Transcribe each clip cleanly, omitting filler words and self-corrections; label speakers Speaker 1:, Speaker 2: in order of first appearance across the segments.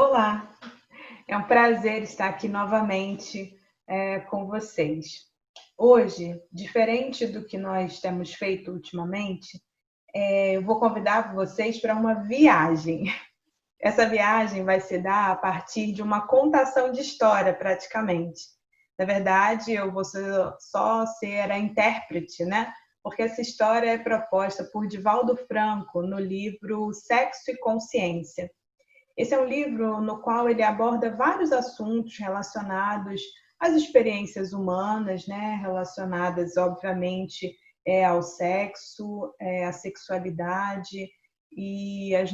Speaker 1: Olá, é um prazer estar aqui novamente com vocês. Hoje, diferente do que nós temos feito ultimamente, eu vou convidar vocês para uma viagem. Essa viagem vai se dar a partir de uma contação de história, praticamente. Na verdade, eu vou só ser a intérprete, né? Porque essa história é proposta por Divaldo Franco no livro Sexo e Consciência. Esse é um livro no qual ele aborda vários assuntos relacionados às experiências humanas, né? Relacionadas, obviamente, ao sexo, à sexualidade e os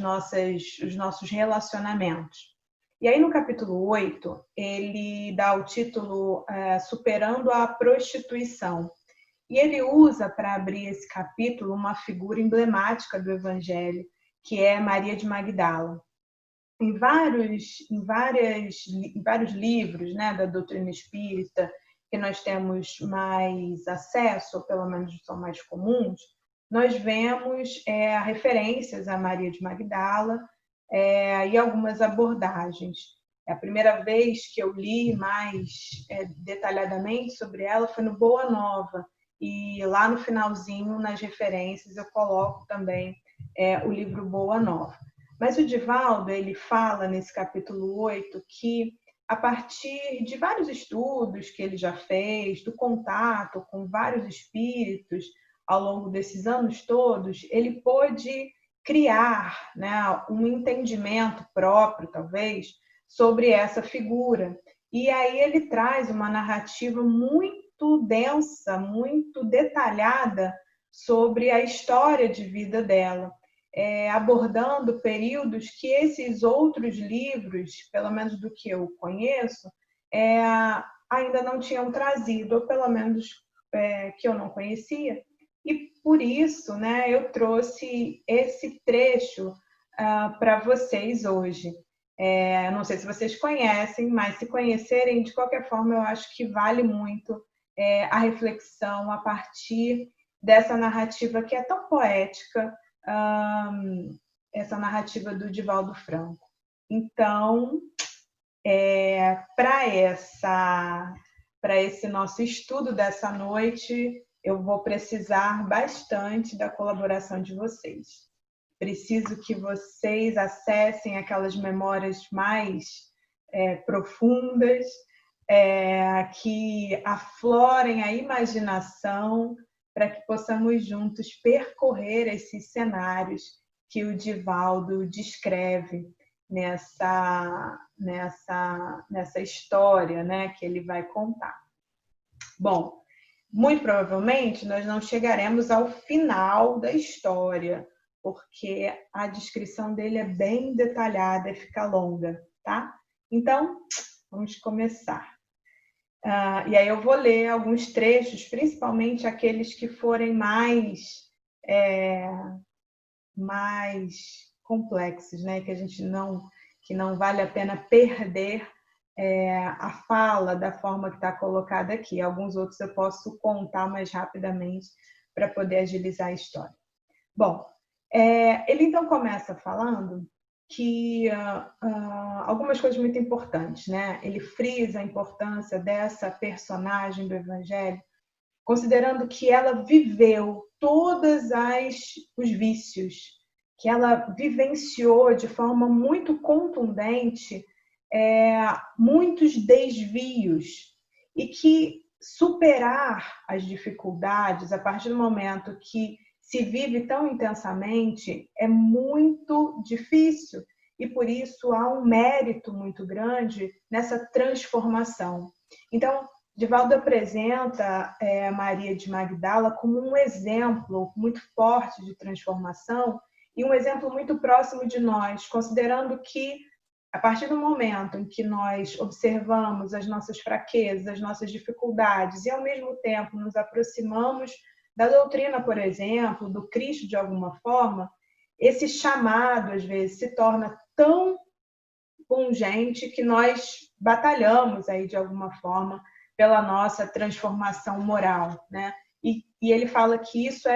Speaker 1: nossos relacionamentos. E aí, no capítulo 8, ele dá o título Superando a Prostituição. E ele usa para abrir esse capítulo uma figura emblemática do Evangelho, que é Maria de Magdala. Em vários livros, né, da doutrina espírita, que nós temos mais acesso, ou pelo menos são mais comuns, nós vemos referências a Maria de Magdala e algumas abordagens. A primeira vez que eu li mais detalhadamente sobre ela foi no Boa Nova, e lá no finalzinho, nas referências, eu coloco também o livro Boa Nova. Mas o Divaldo, ele fala nesse capítulo 8 que, a partir de vários estudos que ele já fez, do contato com vários espíritos ao longo desses anos todos, ele pôde criar, né, um entendimento próprio, talvez, sobre essa figura. E aí ele traz uma narrativa muito densa, muito detalhada sobre a história de vida dela. Abordando períodos que esses outros livros, pelo menos do que eu conheço, ainda não tinham trazido, ou pelo menos que eu não conhecia. E por isso, né, eu trouxe esse trecho para vocês hoje. Não sei se vocês conhecem, mas se conhecerem, de qualquer forma, eu acho que vale muito a reflexão a partir dessa narrativa que é tão poética, essa narrativa do Divaldo Franco. Então, para esse nosso estudo dessa noite, eu vou precisar bastante da colaboração de vocês. Preciso que vocês acessem aquelas memórias mais profundas, que aflorem a imaginação, para que possamos juntos percorrer esses cenários que o Divaldo descreve nessa história, né, que ele vai contar. Bom, muito provavelmente nós não chegaremos ao final da história, porque a descrição dele é bem detalhada e fica longa, tá? Então, vamos começar. E aí eu vou ler alguns trechos, principalmente aqueles que forem mais complexos, né? Que não vale a pena perder a fala da forma que está colocada aqui. Alguns outros eu posso contar mais rapidamente para poder agilizar a história. Bom, ele então começa falando que algumas coisas muito importantes, né? Ele frisa a importância dessa personagem do Evangelho, considerando que ela viveu todos os vícios, que ela vivenciou de forma muito contundente muitos desvios, e que superar as dificuldades a partir do momento que se vive tão intensamente é muito difícil, e por isso há um mérito muito grande nessa transformação. Então, Divaldo apresenta Maria de Magdala como um exemplo muito forte de transformação e um exemplo muito próximo de nós, considerando que, a partir do momento em que nós observamos as nossas fraquezas, as nossas dificuldades e, ao mesmo tempo, nos aproximamos da doutrina, por exemplo, do Cristo de alguma forma, esse chamado, às vezes, se torna tão pungente que nós batalhamos aí, de alguma forma, pela nossa transformação moral, né? E ele fala que isso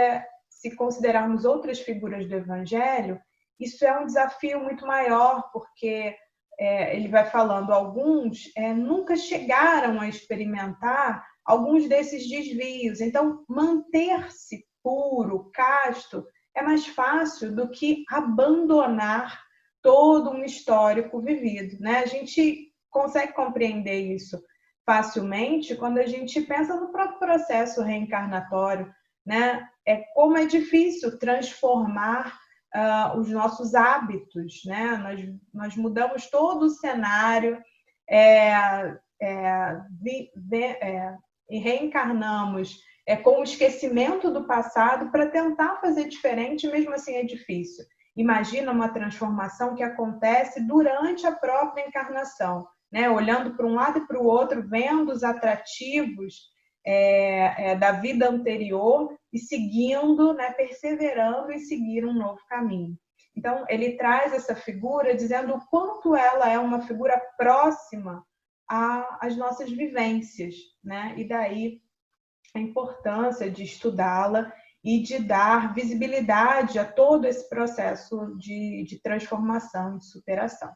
Speaker 1: se considerarmos outras figuras do Evangelho, isso é um desafio muito maior, porque ele vai falando, alguns nunca chegaram a experimentar alguns desses desvios. Então, manter-se puro, casto, é mais fácil do que abandonar todo um histórico vivido, né? A gente consegue compreender isso facilmente quando a gente pensa no próprio processo reencarnatório, né? Como é difícil transformar os nossos hábitos, né? Nós mudamos todo o cenário, e reencarnamos com o esquecimento do passado para tentar fazer diferente, mesmo assim é difícil. Imagina uma transformação que acontece durante a própria encarnação, né? Olhando para um lado e para o outro, vendo os atrativos da vida anterior e seguindo, né? Perseverando em seguir um novo caminho. Então, ele traz essa figura dizendo o quanto ela é uma figura próxima às nossas vivências, né? E daí a importância de estudá-la e de dar visibilidade a todo esse processo de transformação, de superação.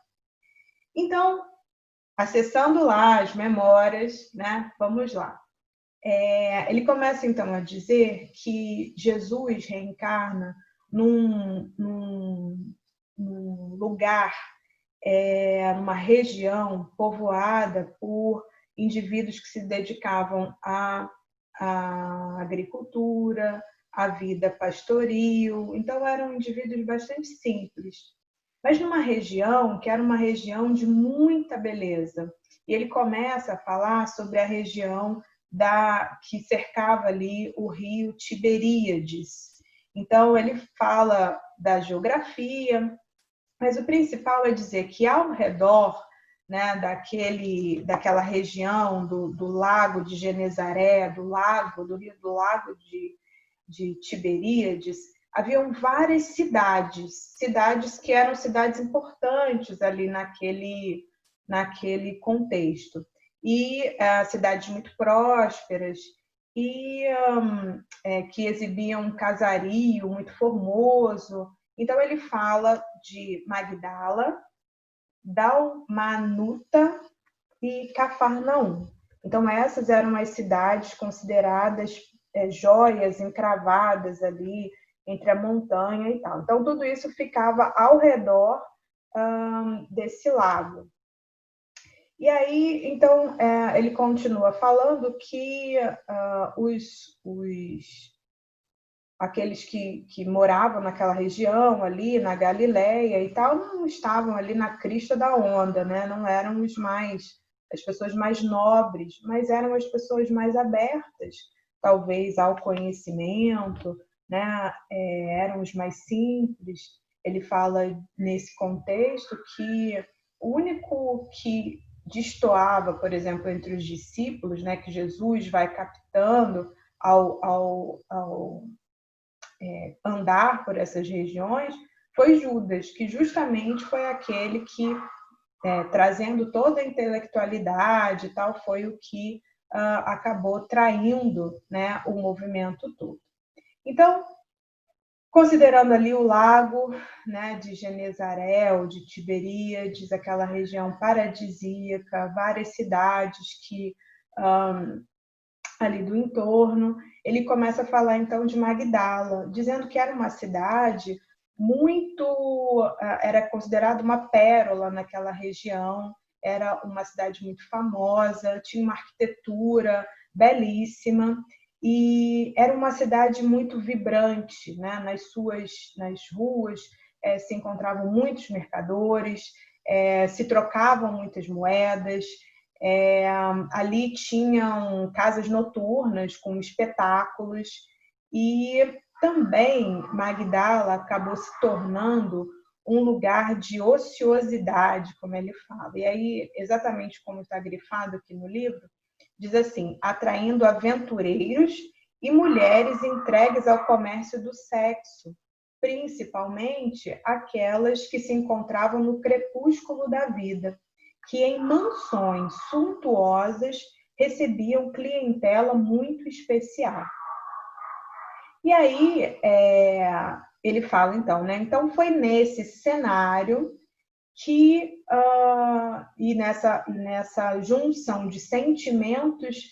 Speaker 1: Então, acessando lá as memórias, né? Vamos lá. Ele começa, então, a dizer que Jesus reencarna num lugar, numa região povoada por indivíduos que se dedicavam à agricultura, à vida pastoril. Então, eram indivíduos bastante simples. Mas numa região que era uma região de muita beleza. E ele começa a falar sobre a região que cercava ali o rio Tiberíades. Então, ele fala da geografia, mas o principal é dizer que ao redor, né, daquela região do Lago de Genezaré, do Lago de Tiberíades, haviam várias cidades que eram cidades importantes ali naquele contexto. E cidades muito prósperas e que exibiam um casario muito formoso. Então, ele fala de Magdala, Dalmanuta e Cafarnaum. Então, essas eram as cidades consideradas joias encravadas ali entre a montanha e tal. Então, tudo isso ficava ao redor desse lago. E aí, então, ele continua falando que aqueles que moravam naquela região ali, na Galileia e tal, não estavam ali na crista da onda, né? Não eram as pessoas mais nobres, mas eram as pessoas mais abertas, talvez, ao conhecimento, né? Eram os mais simples. Ele fala nesse contexto que o único que destoava, por exemplo, entre os discípulos, né, que Jesus vai captando ao andar por essas regiões, foi Judas, que justamente foi aquele que, trazendo toda a intelectualidade e tal, foi o que acabou traindo, né, o movimento todo. Então, considerando ali o lago, né, de Genezaré ou de Tiberíades, aquela região paradisíaca, várias cidades que ali do entorno, ele começa a falar então de Magdala, dizendo que era uma cidade era considerada uma pérola naquela região, era uma cidade muito famosa, tinha uma arquitetura belíssima e era uma cidade muito vibrante, né? Nas ruas se encontravam muitos mercadores, se trocavam muitas moedas. Ali tinham casas noturnas com espetáculos e também Magdala acabou se tornando um lugar de ociosidade, como ele fala. E aí, exatamente como está grifado aqui no livro, diz assim, atraindo aventureiros e mulheres entregues ao comércio do sexo, principalmente aquelas que se encontravam no crepúsculo da vida, que em mansões suntuosas recebiam clientela muito especial. E aí ele fala então, né? Então foi nesse cenário e nessa junção de sentimentos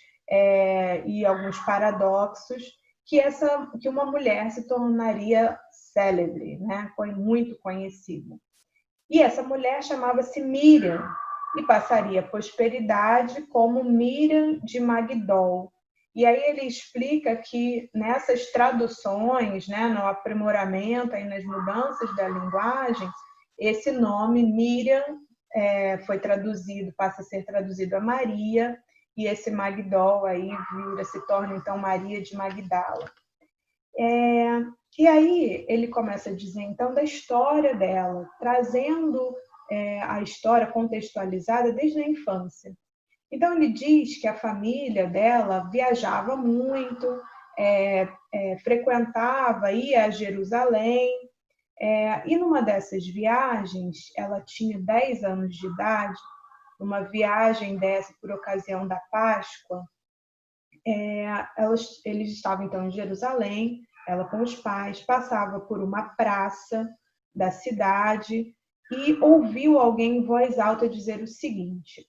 Speaker 1: e alguns paradoxos, que uma mulher se tornaria célebre, né? Foi muito conhecida. E essa mulher chamava-se Miriam e passaria prosperidade como Miriam de Magdol. E aí ele explica que nessas traduções, né, no aprimoramento e nas mudanças da linguagem, esse nome Miriam foi traduzido, passa a ser traduzido a Maria, e esse Magdol aí se torna então Maria de Magdala. E aí ele começa a dizer então da história dela, trazendo a história contextualizada desde a infância. Então ele diz que a família dela viajava muito, frequentava, ia a Jerusalém, e numa dessas viagens, ela tinha 10 anos de idade, uma viagem dessa por ocasião da Páscoa, eles estavam então em Jerusalém, ela com os pais, passava por uma praça da cidade e ouviu alguém em voz alta dizer o seguinte: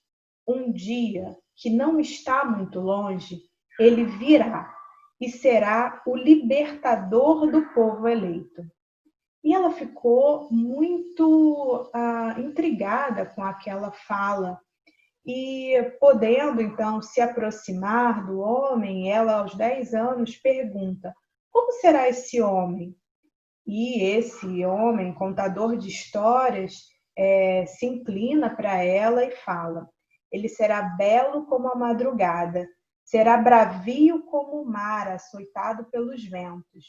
Speaker 1: um dia que não está muito longe, ele virá e será o libertador do povo eleito. E ela ficou muito intrigada com aquela fala. E podendo, então, se aproximar do homem, ela, aos 10 anos, pergunta: como será esse homem? E esse homem, contador de histórias, se inclina para ela e fala: ele será belo como a madrugada, será bravio como o mar, açoitado pelos ventos.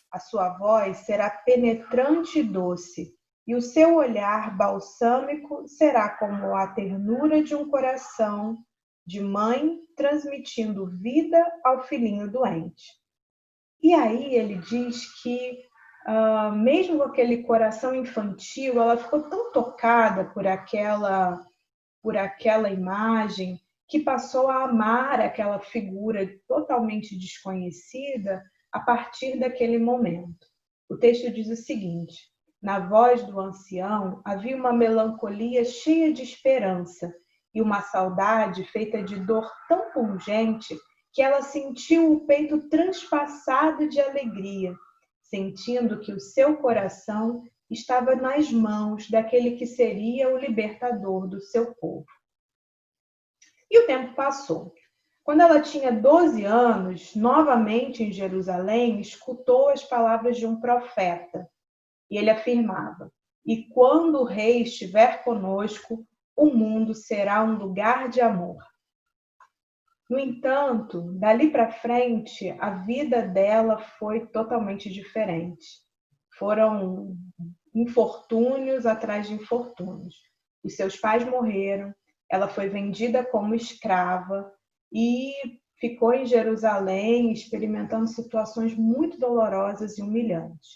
Speaker 1: A sua voz será penetrante e doce, e o seu olhar balsâmico será como a ternura de um coração de mãe transmitindo vida ao filhinho doente. E aí ele diz que, mesmo com aquele coração infantil, ela ficou tão tocada por aquela imagem que passou a amar aquela figura totalmente desconhecida a partir daquele momento. O texto diz o seguinte: na voz do ancião havia uma melancolia cheia de esperança e uma saudade feita de dor tão pungente que ela sentiu o peito transpassado de alegria, sentindo que o seu coração estava nas mãos daquele que seria o libertador do seu povo. E o tempo passou. Quando ela tinha 12 anos, novamente em Jerusalém, escutou as palavras de um profeta. E ele afirmava: e quando o rei estiver conosco, o mundo será um lugar de amor. No entanto, dali para frente, a vida dela foi totalmente diferente. Foram infortúnios atrás de infortúnios. Os seus pais morreram, ela foi vendida como escrava e ficou em Jerusalém experimentando situações muito dolorosas e humilhantes.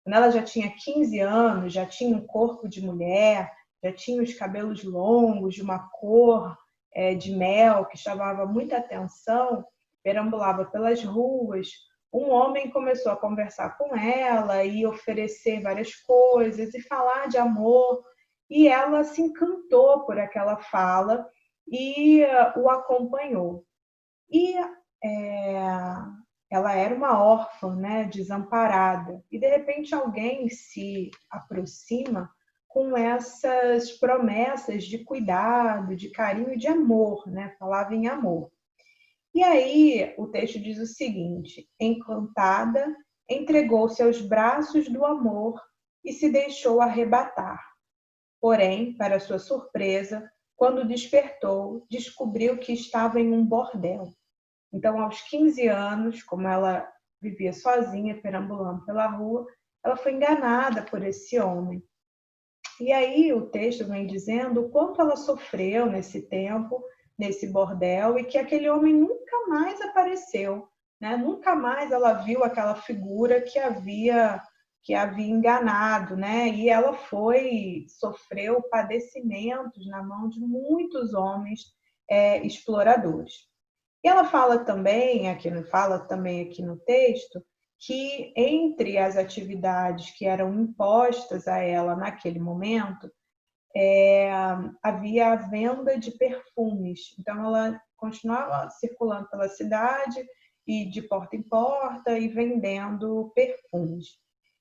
Speaker 1: Quando ela já tinha 15 anos, já tinha um corpo de mulher, já tinha os cabelos longos, de uma cor de mel, que chamava muita atenção, perambulava pelas ruas. Um homem começou a conversar com ela e oferecer várias coisas e falar de amor. E ela se encantou por aquela fala e o acompanhou. E ela era uma órfã, né, desamparada. E, de repente, alguém se aproxima com essas promessas de cuidado, de carinho e de amor, né? Falava em amor. E aí o texto diz o seguinte: encantada, entregou-se aos braços do amor e se deixou arrebatar. Porém, para sua surpresa, quando despertou, descobriu que estava em um bordel. Então, aos 15 anos, como ela vivia sozinha, perambulando pela rua, ela foi enganada por esse homem. E aí o texto vem dizendo o quanto ela sofreu nesse tempo, nesse bordel, e que aquele homem nunca mais apareceu, né? Nunca mais ela viu aquela figura que havia enganado, né? E ela sofreu padecimentos na mão de muitos homens exploradores. E ela fala também aqui no texto que entre as atividades que eram impostas a ela naquele momento, havia a venda de perfumes. Então, ela continuava circulando pela cidade e de porta em porta e vendendo perfumes.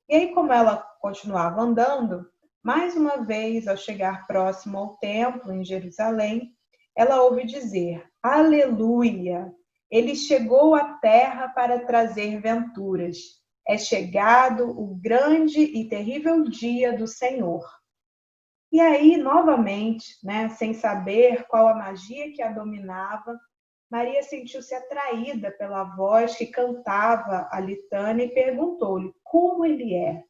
Speaker 1: E aí, como ela continuava andando, mais uma vez, ao chegar próximo ao templo em Jerusalém, ela ouve dizer: Aleluia! Ele chegou à terra para trazer venturas. É chegado o grande e terrível dia do Senhor. E aí, novamente, né, sem saber qual a magia que a dominava, Maria sentiu-se atraída pela voz que cantava a litânia e perguntou-lhe como ele é.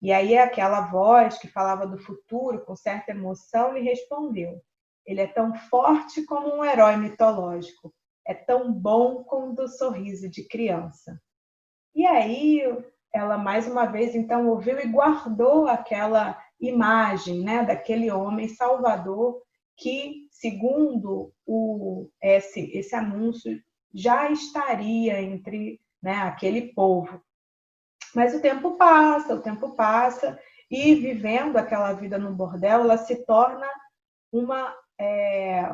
Speaker 1: E aí aquela voz que falava do futuro com certa emoção lhe respondeu: ele é tão forte como um herói mitológico, é tão bom como o sorriso de criança. E aí ela mais uma vez então ouviu e guardou aquela imagem, né, daquele homem salvador que, segundo esse anúncio, já estaria entre, né, aquele povo. Mas o tempo passa, e vivendo aquela vida no bordel, ela se torna uma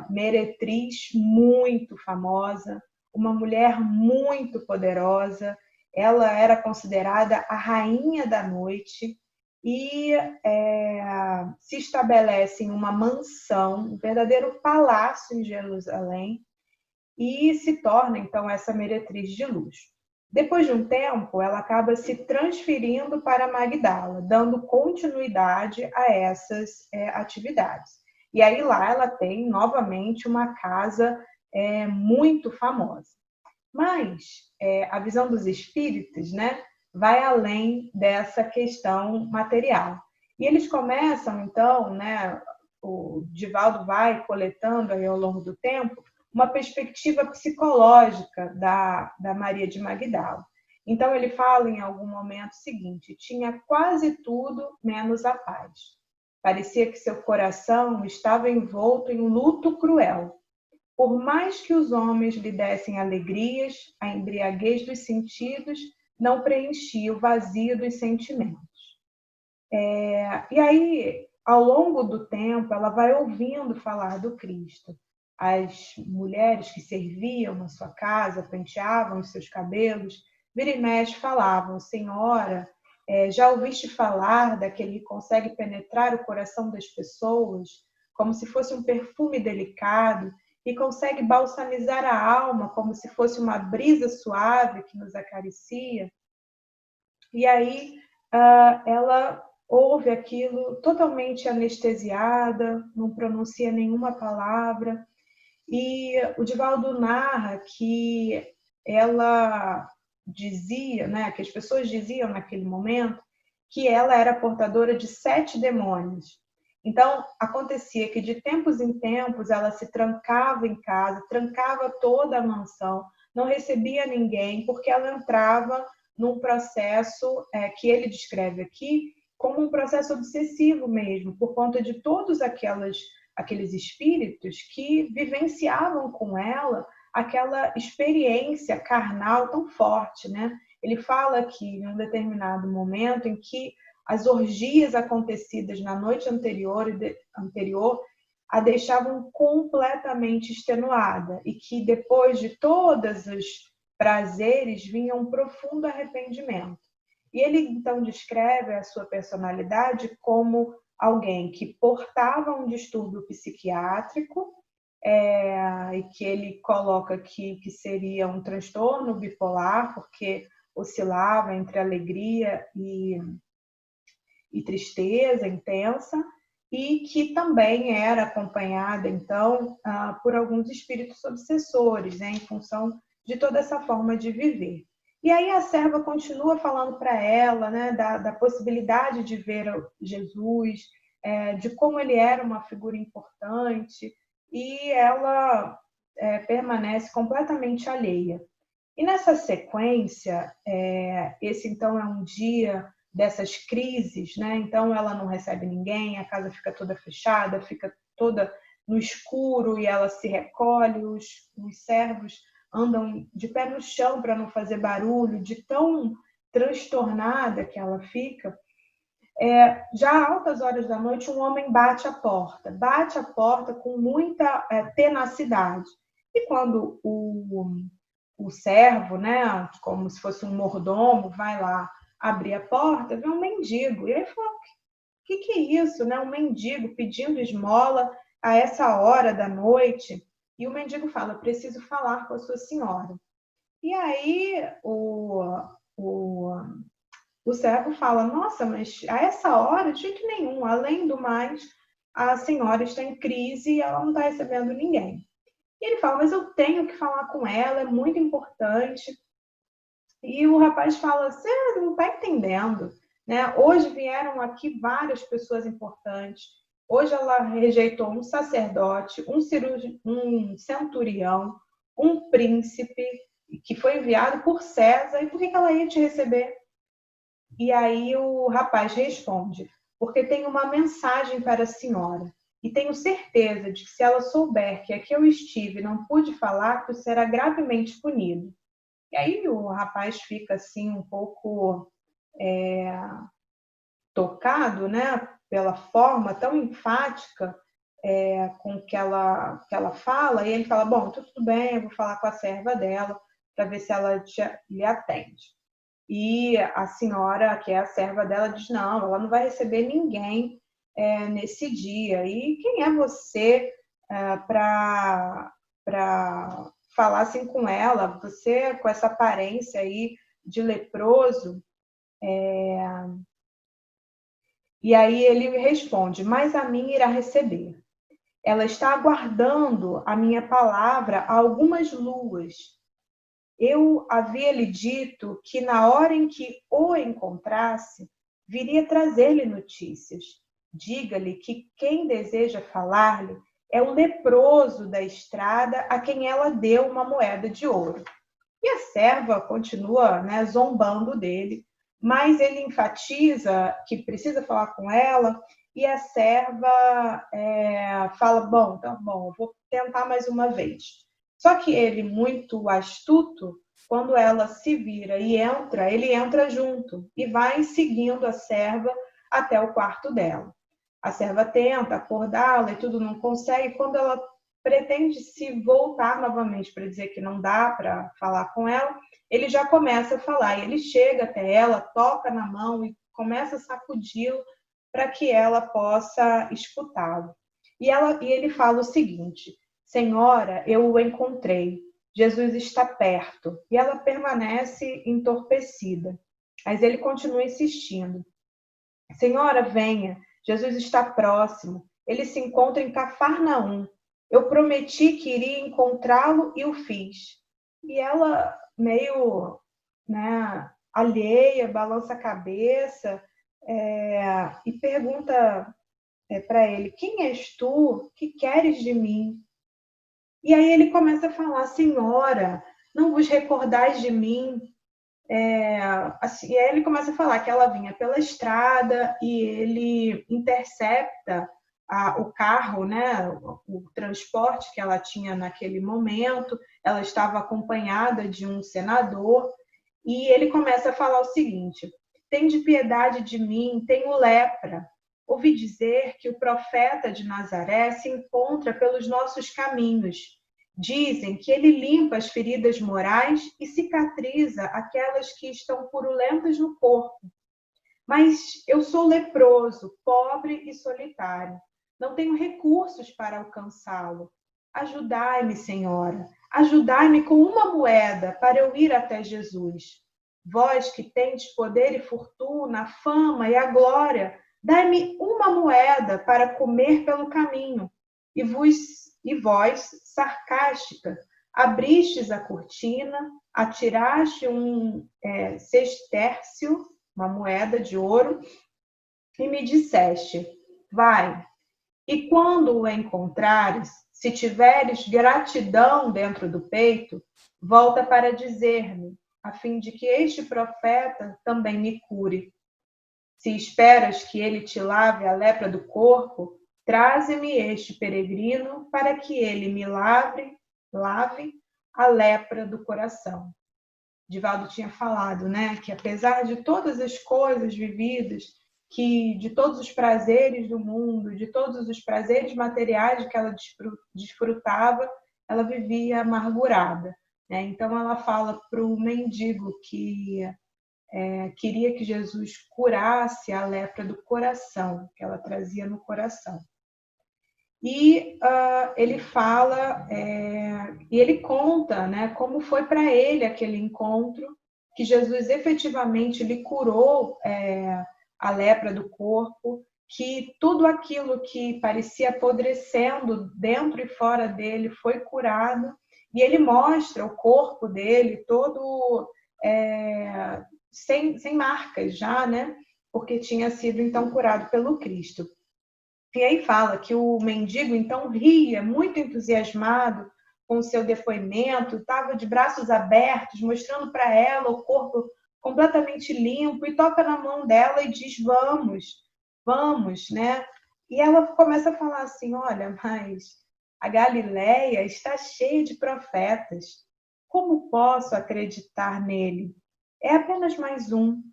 Speaker 1: meretriz muito famosa, uma mulher muito poderosa. Ela era considerada a rainha da noite e se estabelece em uma mansão, um verdadeiro palácio em Jerusalém, e se torna então essa meretriz de luxo. Depois de um tempo, ela acaba se transferindo para Magdala, dando continuidade a essas atividades. E aí lá ela tem novamente uma casa muito famosa. Mas a visão dos espíritos, né, vai além dessa questão material. E eles começam, então, né, o Divaldo vai coletando aí ao longo do tempo uma perspectiva psicológica da Maria de Magdala. Então, ele fala em algum momento o seguinte: tinha quase tudo menos a paz. Parecia que seu coração estava envolto em um luto cruel. Por mais que os homens lhe dessem alegrias, a embriaguez dos sentidos não preenchia o vazio dos sentimentos. E aí, ao longo do tempo, ela vai ouvindo falar do Cristo. As mulheres que serviam na sua casa, penteavam os seus cabelos, vira e mexe falavam: Senhora, já ouviste falar daquele que consegue penetrar o coração das pessoas, como se fosse um perfume delicado, e consegue balsamizar a alma, como se fosse uma brisa suave que nos acaricia? E aí ela ouve aquilo totalmente anestesiada, não pronuncia nenhuma palavra. E o Divaldo narra que ela dizia, né, que as pessoas diziam naquele momento, que ela era portadora de 7 demônios. Então, acontecia que de tempos em tempos ela se trancava em casa, trancava toda a mansão, não recebia ninguém, porque ela entrava num processo que ele descreve aqui como um processo obsessivo mesmo, por conta de todos aqueles espíritos que vivenciavam com ela aquela experiência carnal tão forte, né? Ele fala que em um determinado momento em que as orgias acontecidas na noite anterior a deixavam completamente extenuada e que depois de todos os prazeres vinha um profundo arrependimento. E ele então descreve a sua personalidade como alguém que portava um distúrbio psiquiátrico, e que ele coloca aqui que seria um transtorno bipolar, porque oscilava entre alegria e tristeza intensa, e que também era acompanhada, então, por alguns espíritos obsessores, né, em função de toda essa forma de viver. E aí a serva continua falando para ela, né, da possibilidade de ver Jesus, de como ele era uma figura importante, e ela permanece completamente alheia. E nessa sequência, esse então é um dia dessas crises, né? Então ela não recebe ninguém, a casa fica toda fechada, fica toda no escuro e ela se recolhe, os servos andam de pé no chão para não fazer barulho, de tão transtornada que ela fica. Já altas horas da noite, um homem bate a porta com muita tenacidade. E quando o servo, né, como se fosse um mordomo, vai lá abrir a porta, vê um mendigo. E aí fala, o que é isso, né? Um mendigo pedindo esmola a essa hora da noite. E o mendigo fala, preciso falar com a sua senhora. E aí o servo fala, nossa, mas a essa hora, de jeito nenhum. Além do mais, a senhora está em crise e ela não está recebendo ninguém. E ele fala, mas eu tenho que falar com ela, é muito importante. E o rapaz fala, você não está entendendo, né? Hoje vieram aqui várias pessoas importantes. Hoje ela rejeitou um sacerdote, um centurião, um príncipe que foi enviado por César. E por que ela ia te receber? E aí o rapaz responde, porque tem uma mensagem para a senhora. E tenho certeza de que se ela souber que aqui eu estive e não pude falar, tu será gravemente punido. E aí o rapaz fica assim um pouco tocado, né, pela forma tão enfática com que ela fala, e ele fala, bom, tudo bem, eu vou falar com a serva dela para ver se ela lhe atende. E a senhora, que é a serva dela, diz, não, ela não vai receber ninguém nesse dia. E quem é você para falar assim com ela? Você, com essa aparência aí de leproso? E aí ele responde, mas a mim irá receber. Ela está aguardando a minha palavra há algumas luas. Eu havia lhe dito que na hora em que o encontrasse, viria trazer-lhe notícias. Diga-lhe que quem deseja falar-lhe é o leproso da estrada a quem ela deu uma moeda de ouro. E a serva continua, né, zombando dele, mas ele enfatiza que precisa falar com ela e a serva fala, bom, tá bom, eu vou tentar mais uma vez. Só que ele, muito astuto, quando ela se vira e entra, ele entra junto e vai seguindo a serva até o quarto dela. A serva tenta acordá-la e tudo não consegue. Quando ela pretende se voltar novamente para dizer que não dá para falar com ela, ele já começa a falar. E ele chega até ela, toca na mão e começa a sacudi-la para que ela possa escutá-lo. E ele fala o seguinte, Senhora, eu o encontrei. Jesus está perto. E ela permanece entorpecida. Mas ele continua insistindo. Senhora, venha. Jesus está próximo. Ele se encontra em Cafarnaum. Eu prometi que iria encontrá-lo e o fiz. E ela, meio, né, alheia, balança a cabeça e pergunta para ele, quem és tu? Que queres de mim? E aí ele começa a falar, Senhora, não vos recordais de mim? Assim, e aí ele começa a falar que ela vinha pela estrada e ele intercepta o carro, né, o transporte que ela tinha naquele momento. Ela estava acompanhada de um senador e ele começa a falar o seguinte, tende piedade de mim, tenho lepra. Ouvi dizer que o profeta de Nazaré se encontra pelos nossos caminhos. Dizem que ele limpa as feridas morais e cicatriza aquelas que estão purulentas no corpo. Mas eu sou leproso, pobre e solitário. Não tenho recursos para alcançá-lo. Ajudai-me, Senhora. Ajudai-me com uma moeda para eu ir até Jesus. Vós que tendes poder e fortuna, a fama e a glória, dai-me uma moeda para comer pelo caminho. E vós, sarcástica, abristes a cortina, atiraste um sestércio, uma moeda de ouro, e me disseste, vai, e quando o encontrares, se tiveres gratidão dentro do peito, volta para dizer-me, a fim de que este profeta também me cure. Se esperas que ele te lave a lepra do corpo, traze-me este peregrino para que ele me lave a lepra do coração. Divaldo tinha falado, né, que apesar de todas as coisas vividas, que de todos os prazeres do mundo, de todos os prazeres materiais que ela desfrutava, ela vivia amargurada, né? Então ela fala para o mendigo que queria que Jesus curasse a lepra do coração, que ela trazia no coração. E ele fala, e ele conta, né, como foi para ele aquele encontro, que Jesus efetivamente lhe curou a lepra do corpo, que tudo aquilo que parecia apodrecendo dentro e fora dele foi curado, e ele mostra o corpo dele todo sem marcas já, né? Porque tinha sido então curado pelo Cristo. E aí fala que o mendigo então ria, muito entusiasmado com o seu depoimento, estava de braços abertos, mostrando para ela o corpo completamente limpo, e toca na mão dela e diz: vamos, vamos, né? E ela começa a falar assim: olha, mas a Galileia está cheia de profetas. Como posso acreditar nele? É apenas mais um.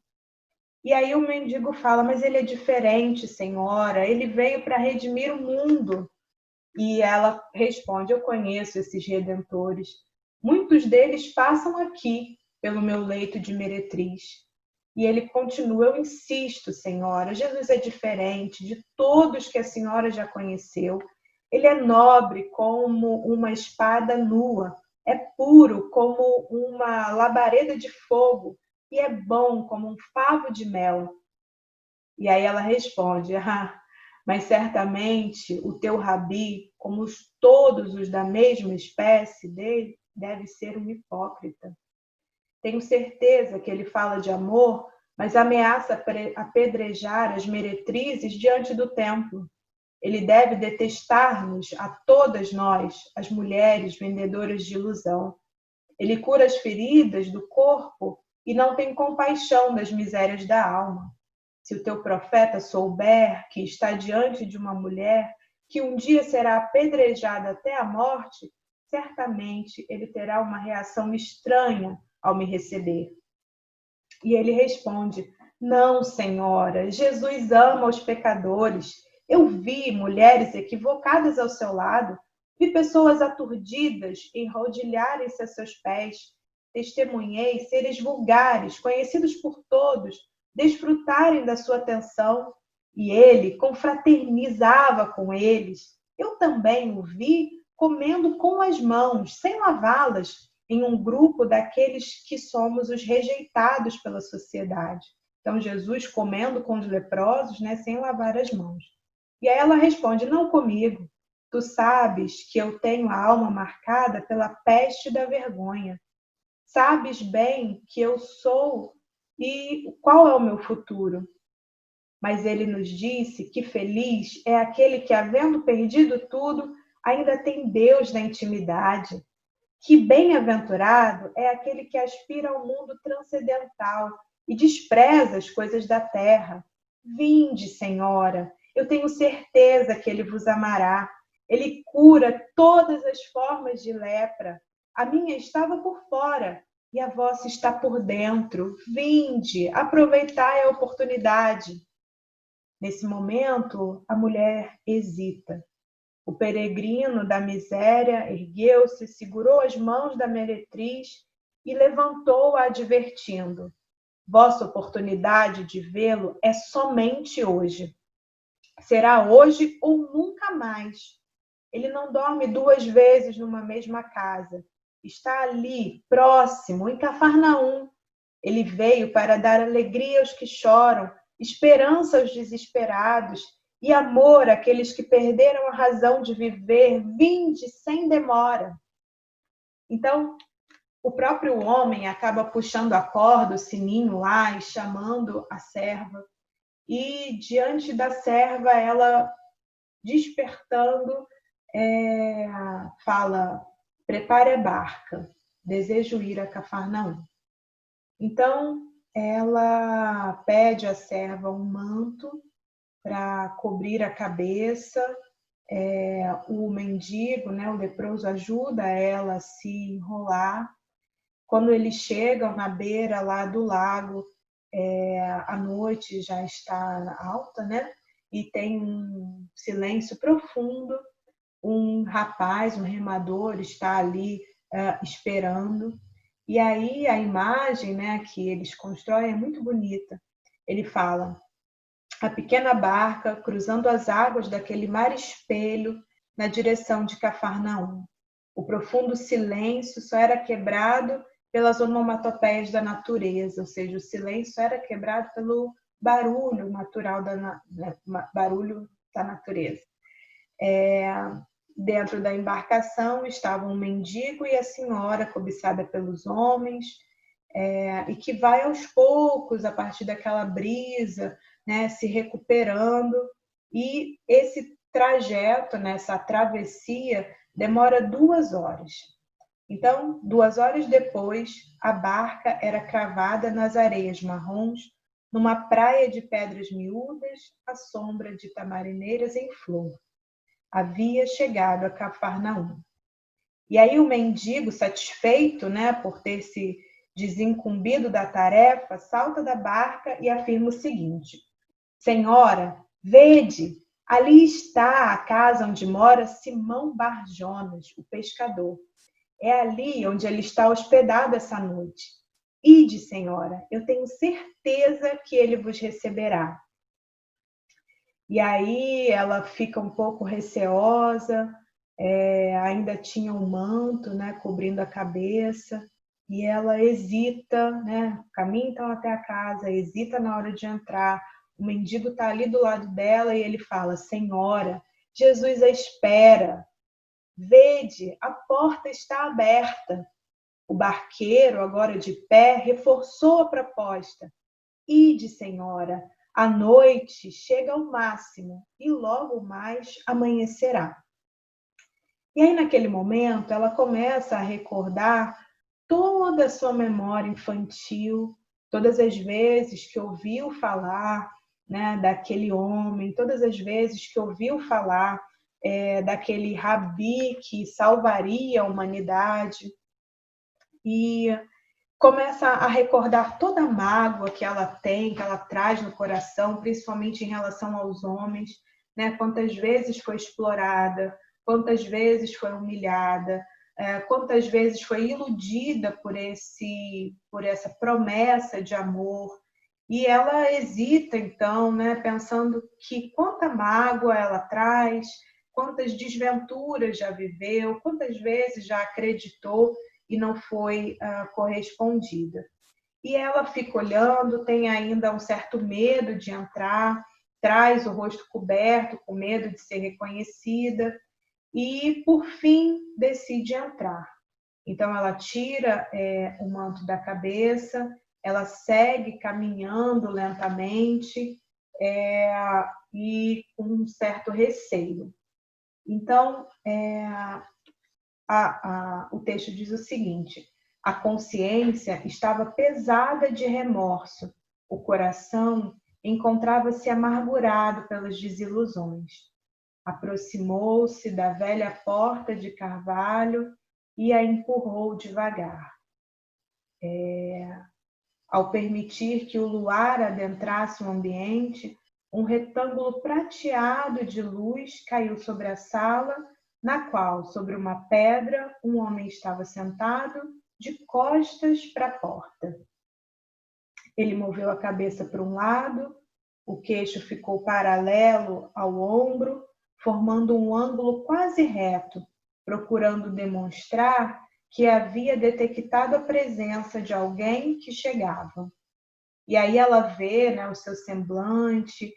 Speaker 1: E aí o mendigo fala: mas ele é diferente, senhora, ele veio para redimir o mundo. E ela responde: eu conheço esses redentores. Muitos deles passam aqui pelo meu leito de meretriz. E ele continua: eu insisto, senhora, Jesus é diferente de todos que a senhora já conheceu. Ele é nobre como uma espada nua, é puro como uma labareda de fogo, e é bom como um favo de mel. E aí ela responde: mas certamente o teu rabi, como todos os da mesma espécie dele, deve ser um hipócrita. Tenho certeza que ele fala de amor, mas ameaça apedrejar as meretrizes diante do templo. Ele deve detestar-nos a todas nós, as mulheres vendedoras de ilusão. Ele cura as feridas do corpo e não tem compaixão das misérias da alma. Se o teu profeta souber que está diante de uma mulher que um dia será apedrejada até a morte, certamente ele terá uma reação estranha ao me receber. E ele responde: não, senhora, Jesus ama os pecadores. Eu vi mulheres equivocadas ao seu lado, vi pessoas aturdidas enrodilharem-se a seus pés. Testemunhei seres vulgares, conhecidos por todos, desfrutarem da sua atenção, e ele confraternizava com eles. Eu também o vi comendo com as mãos, sem lavá-las, em um grupo daqueles que somos os rejeitados pela sociedade. Então, Jesus comendo com os leprosos, né, sem lavar as mãos. E aí ela responde: não comigo. Tu sabes que eu tenho a alma marcada pela peste da vergonha. Sabes bem que eu sou e qual é o meu futuro. Mas ele nos disse que feliz é aquele que, havendo perdido tudo, ainda tem Deus na intimidade. Que bem-aventurado é aquele que aspira ao mundo transcendental e despreza as coisas da terra. Vinde, Senhora, eu tenho certeza que ele vos amará. Ele cura todas as formas de lepra. A minha estava por fora e a vossa está por dentro. Vinde, aproveitai a oportunidade. Nesse momento, a mulher hesita. O peregrino da miséria ergueu-se, segurou as mãos da meretriz e levantou-a, advertindo: vossa oportunidade de vê-lo é somente hoje. Será hoje ou nunca mais. Ele não dorme duas vezes numa mesma casa. Está ali, próximo, em Cafarnaum. Ele veio para dar alegria aos que choram, esperança aos desesperados e amor àqueles que perderam a razão de viver. Vinde sem demora. Então, o próprio homem acaba puxando a corda, o sininho lá, e chamando a serva. E diante da serva, ela despertando, fala: prepare a barca, desejo ir a Cafarnaum. Então, ela pede à serva um manto para cobrir a cabeça. O mendigo, né, o leproso, ajuda ela a se enrolar. Quando eles chegam na beira lá do lago, a noite já está alta, né? E tem um silêncio profundo. Um rapaz, um remador, está ali esperando. E aí a imagem, né, que eles constroem é muito bonita. Ele fala: a pequena barca cruzando as águas daquele mar espelho na direção de Cafarnaum. O profundo silêncio só era quebrado pelas onomatopeias da natureza, ou seja, o silêncio era quebrado pelo barulho natural barulho da natureza. Dentro da embarcação estavam um mendigo e a senhora, cobiçada pelos homens, e que vai aos poucos, a partir daquela brisa, né, se recuperando. E esse trajeto, né, essa travessia, demora 2 horas. Então, 2 horas depois, a barca era cravada nas areias marrons, numa praia de pedras miúdas, à sombra de tamarineiras em flor. Havia chegado a Cafarnaum. E aí o mendigo, satisfeito, né, por ter se desincumbido da tarefa, salta da barca e afirma o seguinte: Senhora, vede, ali está a casa onde mora Simão Bar-Jonas, o pescador. É ali onde ele está hospedado essa noite. Ide, senhora, eu tenho certeza que ele vos receberá. E aí ela fica um pouco receosa, ainda tinha um manto, né, cobrindo a cabeça, e ela hesita, né, caminha então até a casa, hesita na hora de entrar. O mendigo está ali do lado dela e ele fala: Senhora, Jesus a espera. Vede, a porta está aberta. O barqueiro, agora de pé, reforçou a proposta. Ide, senhora, a noite chega ao máximo e logo mais amanhecerá. E aí, naquele momento, ela começa a recordar toda a sua memória infantil, todas as vezes que ouviu falar, né, daquele homem, todas as vezes que ouviu falar daquele rabi que salvaria a humanidade. E começa a recordar toda a mágoa que ela tem, que ela traz no coração, principalmente em relação aos homens, né? Quantas vezes foi explorada, quantas vezes foi humilhada, quantas vezes foi iludida por essa promessa de amor. E ela hesita, então, né, pensando que quanta mágoa ela traz, quantas desventuras já viveu, quantas vezes já acreditou e não foi correspondida. E ela fica olhando, tem ainda um certo medo de entrar, traz o rosto coberto, com medo de ser reconhecida, e, por fim, decide entrar. Então, ela tira o manto da cabeça, ela segue caminhando lentamente e com um certo receio. Então, o texto diz o seguinte: a consciência estava pesada de remorso, o coração encontrava-se amargurado pelas desilusões. Aproximou-se da velha porta de carvalho e a empurrou devagar. Ao permitir que o luar adentrasse o ambiente, um retângulo prateado de luz caiu sobre a sala, na qual, sobre uma pedra, um homem estava sentado, de costas para a porta. Ele moveu a cabeça para um lado, o queixo ficou paralelo ao ombro, formando um ângulo quase reto, procurando demonstrar que havia detectado a presença de alguém que chegava. E aí ela vê, né, o seu semblante,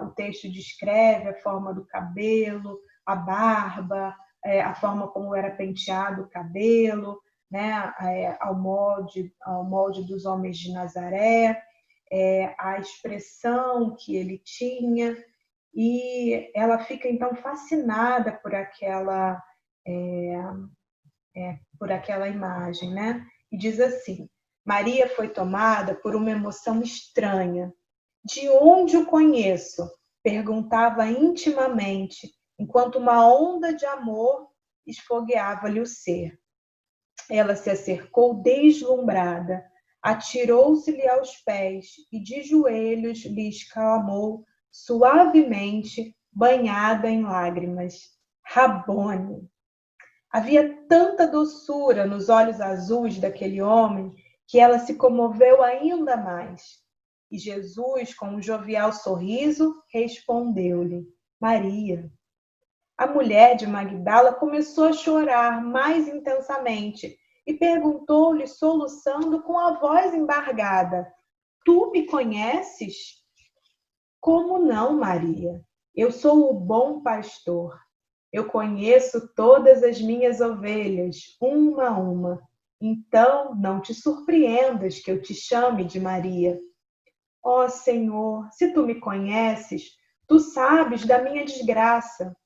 Speaker 1: o texto descreve a forma do cabelo, a barba, a forma como era penteado o cabelo, né, ao molde dos homens de Nazaré, a expressão que ele tinha, e ela fica então fascinada por aquela imagem, né? E diz assim: Maria foi tomada por uma emoção estranha. De onde o conheço? Perguntava intimamente, enquanto uma onda de amor esfogueava-lhe o ser. Ela se acercou deslumbrada. atirou-se-lhe aos pés e de joelhos lhe exclamou suavemente, banhada em lágrimas: Rabone! Havia tanta doçura nos olhos azuis daquele homem que ela se comoveu ainda mais. E Jesus, com um jovial sorriso, respondeu-lhe: Maria. A mulher de Magdala começou a chorar mais intensamente e perguntou-lhe, soluçando com a voz embargada: Tu me conheces? Como não, Maria? Eu sou o bom pastor. Eu conheço todas as minhas ovelhas, uma a uma. Então, não te surpreendas que eu te chame de Maria. Ó Senhor, se tu me conheces, tu sabes da minha desgraça.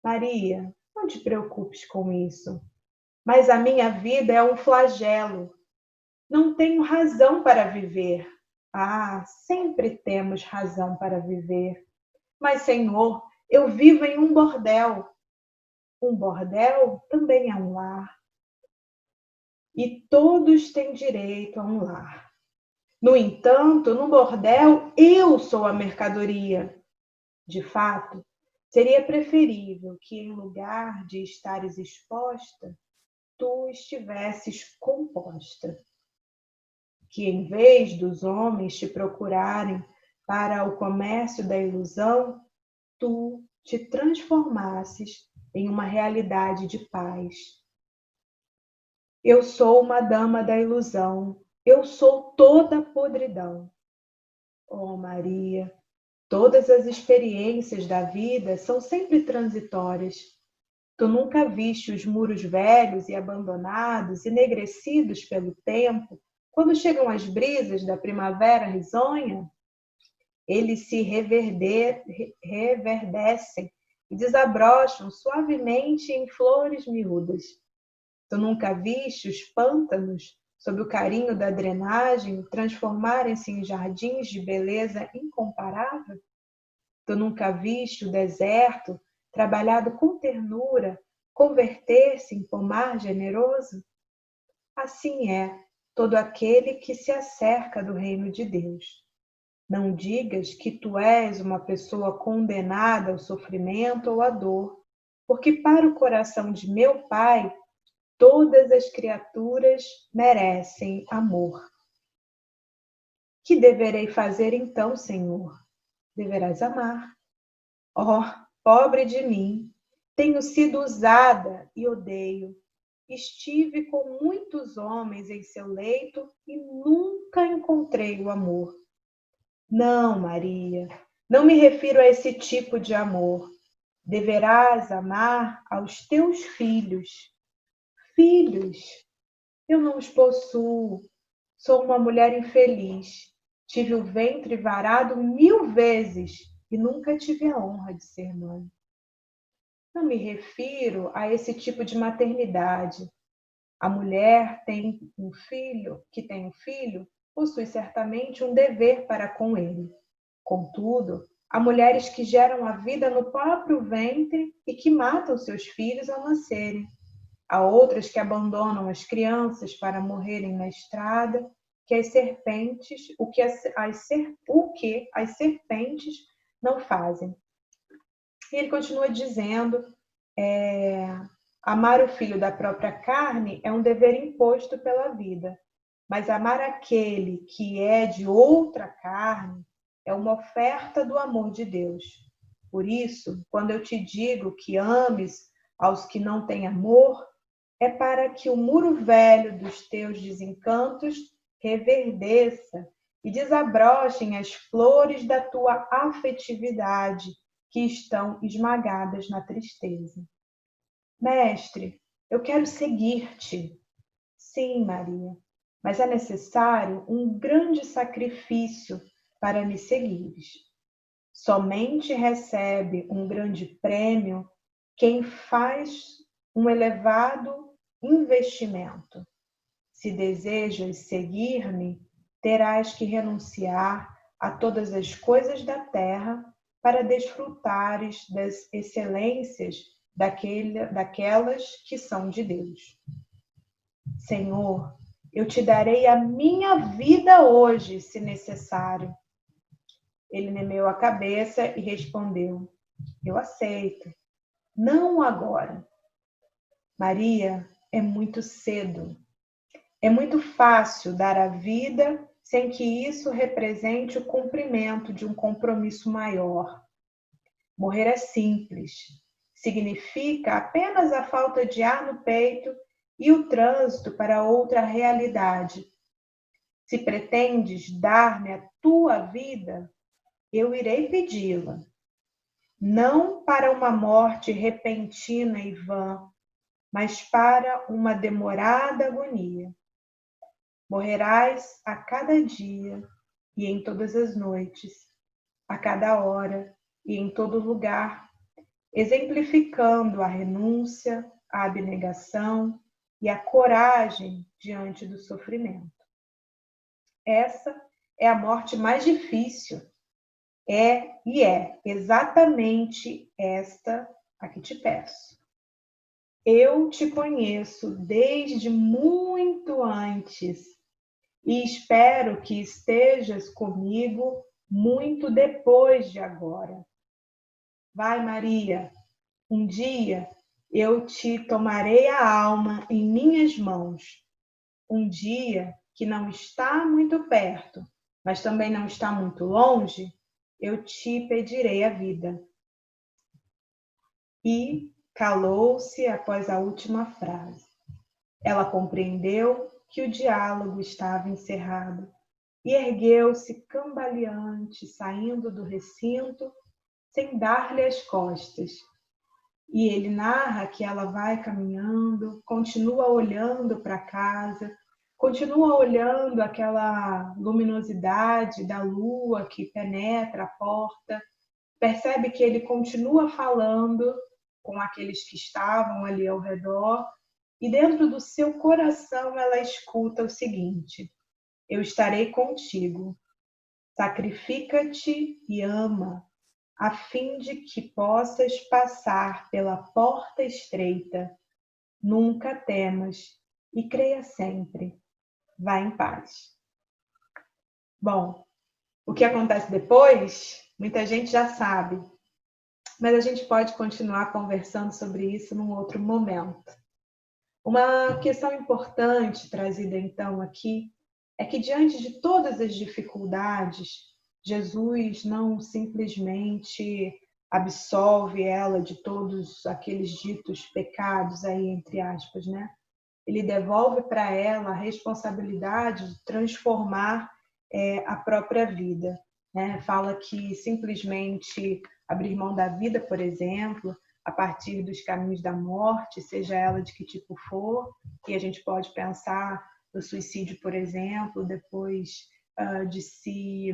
Speaker 1: Maria, não te preocupes com isso. Mas a minha vida é um flagelo. Não tenho razão para viver. Ah, sempre temos razão para viver. Mas, Senhor, eu vivo em um bordel. Um bordel também é um lar. E todos têm direito a um lar. No entanto, no bordel, eu sou a mercadoria. De fato, seria preferível que, em lugar de estares exposta, tu estivesses composta. Que, em vez dos homens te procurarem para o comércio da ilusão, tu te transformasses em uma realidade de paz. Eu sou uma dama da ilusão, eu sou toda podridão. Oh, Maria, todas as experiências da vida são sempre transitórias. Tu nunca viste os muros velhos e abandonados, enegrecidos pelo tempo, quando chegam as brisas da primavera risonha? Eles se reverdecem e desabrocham suavemente em flores miúdas. Tu nunca viste os pântanos, sob o carinho da drenagem, transformarem-se em jardins de beleza incomparável? Tu nunca viste o deserto, trabalhado com ternura, converter-se em pomar generoso? Assim é todo aquele que se acerca do reino de Deus. Não digas que tu és uma pessoa condenada ao sofrimento ou à dor, porque para o coração de meu Pai, todas as criaturas merecem amor. Que deverei fazer então, Senhor? Deverás amar. Oh, pobre de mim! Tenho sido usada e odeio. Estive com muitos homens em seu leito e nunca encontrei o amor. Não, Maria, não me refiro a esse tipo de amor. Deverás amar aos teus filhos. Filhos, eu não os possuo. Sou uma mulher infeliz. Tive o ventre varado 1000 vezes e nunca tive a honra de ser mãe. Não me refiro a esse tipo de maternidade. A mulher que tem um filho, possui certamente um dever para com ele. Contudo, há mulheres que geram a vida no próprio ventre e que matam seus filhos ao nascerem. Há outras que abandonam as crianças para morrerem na estrada, o que as serpentes não fazem. E ele continua dizendo, amar o filho da própria carne é um dever imposto pela vida, mas amar aquele que é de outra carne é uma oferta do amor de Deus. Por isso, quando eu te digo que ames aos que não têm amor, é para que o muro velho dos teus desencantos reverdeça e desabrochem as flores da tua afetividade que estão esmagadas na tristeza. Mestre, eu quero seguir-te. Sim, Maria, mas é necessário um grande sacrifício para me seguires. Somente recebe um grande prêmio quem faz um elevado investimento. Se desejas seguir-me, terás que renunciar a todas as coisas da terra para desfrutares das excelências daquelas que são de Deus. Senhor, Eu te darei a minha vida hoje, se necessário. Ele meneou a cabeça e respondeu: eu aceito. Não agora. Maria, é muito cedo. É muito fácil dar a vida sem que isso represente o cumprimento de um compromisso maior. Morrer é simples. Significa apenas a falta de ar no peito e o trânsito para outra realidade. Se pretendes dar-me a tua vida, eu irei pedi-la. Não para uma morte repentina e vã, mas para uma demorada agonia. Morrerás a cada dia e em todas as noites, a cada hora e em todo lugar, exemplificando a renúncia, a abnegação e a coragem diante do sofrimento. Essa é a morte mais difícil. É exatamente esta a que te peço. Eu te conheço desde muito antes e espero que estejas comigo muito depois de agora. Vai, Maria, um dia eu te tomarei a alma em minhas mãos. Um dia que não está muito perto, mas também não está muito longe, eu te pedirei a vida. E calou-se após a última frase. Ela compreendeu que o diálogo estava encerrado e ergueu-se cambaleante, saindo do recinto, sem dar-lhe as costas. E ele narra que ela vai caminhando, continua olhando para casa, continua olhando aquela luminosidade da lua que penetra a porta, percebe que ele continua falando com aqueles que estavam ali ao redor, e dentro do seu coração ela escuta o seguinte: eu estarei contigo, sacrifica-te e ama, a fim de que possas passar pela porta estreita. Nunca temas e creia sempre. Vá em paz. Bom, o que acontece depois, muita gente já sabe, mas a gente pode continuar conversando sobre isso num outro momento. Uma questão importante trazida então aqui é que diante de todas as dificuldades, Jesus não simplesmente absolve ela de todos aqueles ditos pecados aí, entre aspas, né? Ele devolve para ela a responsabilidade de transformar a própria vida, né? Fala que simplesmente abrir mão da vida, por exemplo, a partir dos caminhos da morte, seja ela de que tipo for, e a gente pode pensar no suicídio, por exemplo, depois de se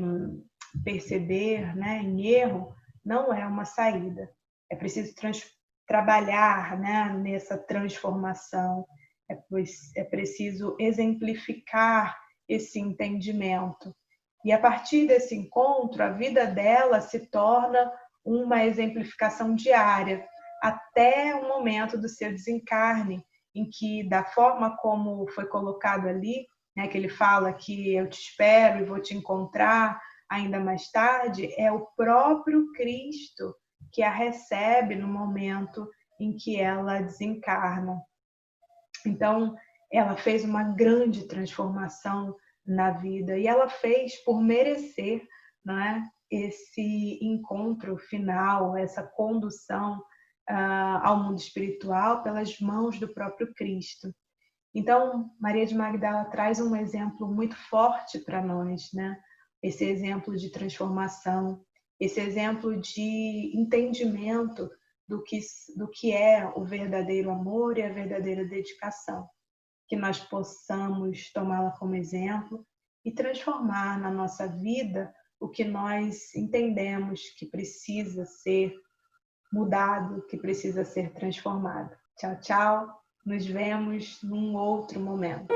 Speaker 1: perceber, né, em erro, não é uma saída. É preciso trabalhar, né, nessa transformação, é preciso exemplificar esse entendimento. E a partir desse encontro, a vida dela se torna uma exemplificação diária, até o momento do seu desencarne, em que, da forma como foi colocado ali, né, que ele fala que eu te espero e vou te encontrar ainda mais tarde, é o próprio Cristo que a recebe no momento em que ela desencarna. Então, ela fez uma grande transformação na vida e ela fez por merecer, não é? Esse encontro final, essa condução ao mundo espiritual pelas mãos do próprio Cristo. Então, Maria de Magdala traz um exemplo muito forte para nós, né? Esse exemplo de transformação, esse exemplo de entendimento do que é o verdadeiro amor e a verdadeira dedicação. Que nós possamos tomá-la como exemplo e transformar na nossa vida o que nós entendemos que precisa ser mudado, que precisa ser transformado. Tchau, tchau. Nos vemos num outro momento.